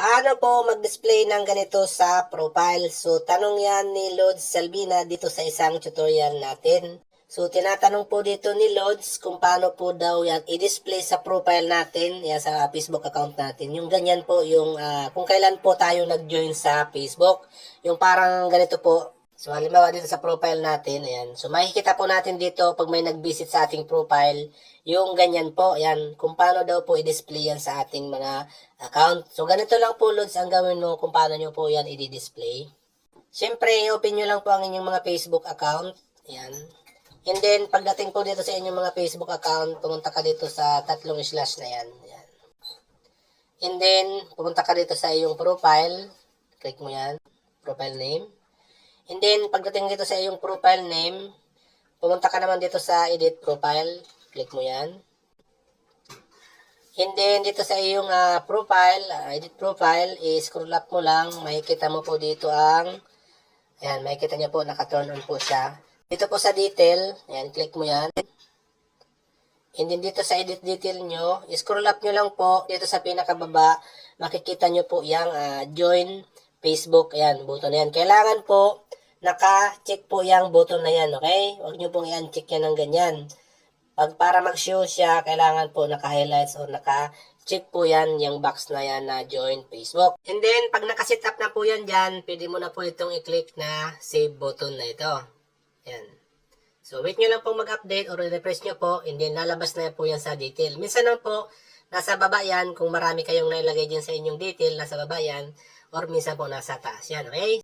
Paano po mag-display ng ganito sa profile? So, tanong yan ni Lods Salvina dito sa isang tutorial natin. So, tinatanong po dito ni Lods kung paano po daw yan i-display sa profile natin, yan sa Facebook account natin. Yung ganyan po, yung kung kailan po tayo nag-join sa Facebook. Yung parang ganito po. So, halimbawa dito sa profile natin, ayan. So, makikita po natin dito pag may nag-visit sa ating profile, yung ganyan po, ayan, kung paano daw po i-display yan sa ating mga account. So, ganito lang po, Lods, ang gawin mo kung paano nyo po yan i-display. Siyempre, i-open nyo lang po ang inyong mga Facebook account. Ayan. And then, pagdating po dito sa inyong mga Facebook account, pumunta ka dito sa tatlong slash na yan. Ayan. And then, pumunta ka dito sa iyong profile. Click mo yan, profile name. And then, pagdating dito sa iyong profile name, pumunta ka naman dito sa edit profile. Click mo yan. And then, dito sa iyong profile, edit profile, i-scroll up mo lang. Makikita mo po dito ang, ayan, makikita niyo po, naka-turn on po siya. Dito po sa detail, ayan, click mo yan. And then, dito sa edit detail nyo, i-scroll up nyo lang po, dito sa pinakababa, makikita nyo po yung join Facebook, ayan, button na yan. Kailangan po, naka-check po yung button na yan, okay? Huwag nyo pong i-uncheck yan ng ganyan. Para mag-show siya, kailangan po naka-highlights or naka-check po yan yung box na yan na join Facebook. And then, pag naka-set up na po yan dyan, pwede mo na po itong i-click na save button na ito. Ayan. So, wait nyo lang po mag-update or refresh nyo po, and then lalabas na po yan sa detail. Minsan lang po, nasa baba yan, kung marami kayong nailagay dyan sa inyong detail, nasa baba yan, or minsan po nasa taas yan, okay?